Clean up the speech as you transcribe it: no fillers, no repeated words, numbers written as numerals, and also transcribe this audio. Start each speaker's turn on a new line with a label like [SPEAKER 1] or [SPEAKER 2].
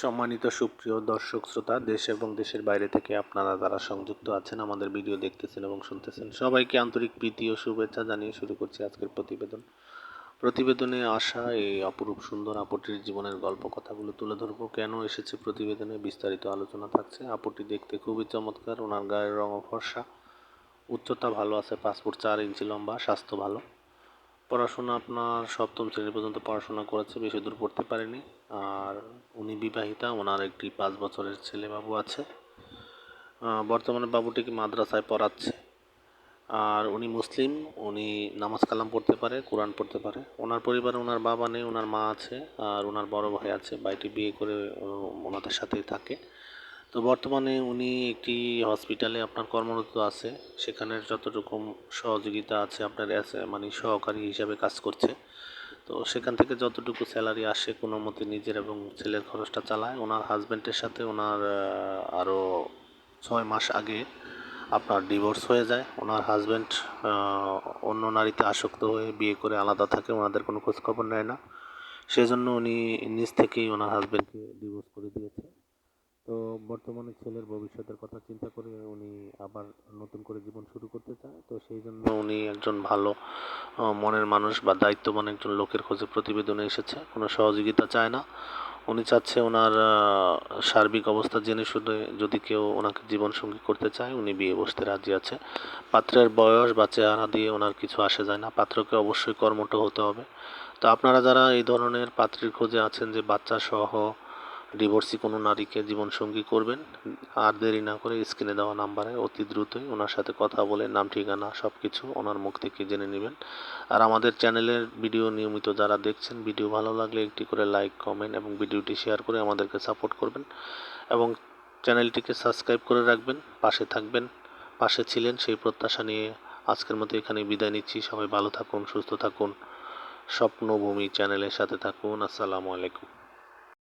[SPEAKER 1] সম্মানিত সুপ্রিয় দর্শক শ্রোতা, দেশ এবং দেশের বাইরে থেকে আপনারা যারা সংযুক্ত আছেন, আমাদের ভিডিও দেখতেছেন এবং শুনতেছেন, সবাইকে আন্তরিক প্রীতি ও শুভেচ্ছা জানিয়ে শুরু করছি আজকের প্রতিবেদনে আসা এই অপরূপ সুন্দর আপুটির জীবনের গল্প কথাগুলো তুলে ধরবো। কেন এসেছে প্রতিবেদনে বিস্তারিত আলোচনা থাকছে। আপুটি দেখতে খুবই চমৎকার, ওনার গায়ের রঙ ফর্সা, উচ্চতা ভালো আছে, 5 ফুট 4 ইঞ্চি লম্বা, স্বাস্থ্য ভালো। পড়াশোনা আপনার সপ্তম শ্রেণী পর্যন্ত পড়াশোনা করেছে, বেশি দূর পড়তে পারেনি। আর উনি বিবাহিতা, ওনার একটি 5 বছরের ছেলে বাবু আছে। বর্তমানে বাবুটিকে মাদ্রাসায় পড়াচ্ছে। আর উনি মুসলিম, উনি নামাজ কালাম পড়তে পারে, কোরআন পড়তে পারে। ওনার পরিবারে ওনার বাবা নেই, ওনার মা আছে আর ওনার বড় ভাই আছে। ভাইটি বিয়ে করে ওনাদের সাথেই থাকে। তো বর্তমানে উনি একটি হসপিটালে আপনার কর্মরত আছে, সেখানের যত রকম সহযোগিতা আছে আপনার মানে সহকারী হিসাবে কাজ করছে। তো সেখান থেকে যতটুকু স্যালারি আসে কোনো মতে নিজের এবং ছেলের খরচটা চালায়। ওনার হাজব্যান্ডের সাথে ওনার আরও 6 মাস আগে আপনার ডিভোর্স হয়ে যায়। ওনার হাজব্যান্ড অন্য নারীতে আসক্ত হয়ে বিয়ে করে আলাদা থাকে, ওনাদের কোনো খোঁজখবর নেয় না। সেজন্য উনি নিজ থেকেই ওনার হাজব্যান্ডকে ডিভোর্স করে দিয়েছে। তো বর্তমানে ছেলের ভবিষ্যতের কথা চিন্তা করে উনি আবার নতুন করে জীবন শুরু করতে চায়। তো সেই জন্য উনি একজন ভালো মনের মানুষ বা দায়িত্ববান একজন লোকের খোঁজে প্রতিবেদনে এসেছে। কোনো সহযোগিতা চায় না। উনি চাচ্ছে ওনার সার্বিক অবস্থা জেনে শুনে যদি কেউ ওনাকে জীবনসঙ্গী করতে চায়, উনি বিয়ে বসতে রাজি আছে। পাত্রের বয়স বা চেহারা দিয়ে ওনার কিছু আসে যায় না, পাত্রকে অবশ্যই কর্মঠ হতে হবে। তো আপনারা যারা এই ধরনের পাত্রীর খোঁজে আছেন যে বাচ্চা সহ ডিভোর্সি কোনো নারীকে জীবনসঙ্গী করবেন, আর দেরি না করে স্ক্রিনে দেওয়া নাম্বারে অতি দ্রুতই ওনার সাথে কথা বলে নাম ঠিকানা সব কিছু ওনার মুখ থেকে জেনে নেবেন। আর আমাদের চ্যানেলের ভিডিও নিয়মিত যারা দেখছেন, ভিডিও ভালো লাগলে একটি করে লাইক, কমেন্ট এবং ভিডিওটি শেয়ার করে আমাদেরকে সাপোর্ট করবেন এবং চ্যানেলটিকে সাবস্ক্রাইব করে রাখবেন, পাশে থাকবেন। পাশে ছিলেন সেই প্রত্যাশা নিয়ে আজকের মতো এখানে বিদায় নিচ্ছি। সবাই ভালো থাকুন, সুস্থ থাকুন, স্বপ্নভূমি চ্যানেলের সাথে থাকুন। আসসালামু আলাইকুম।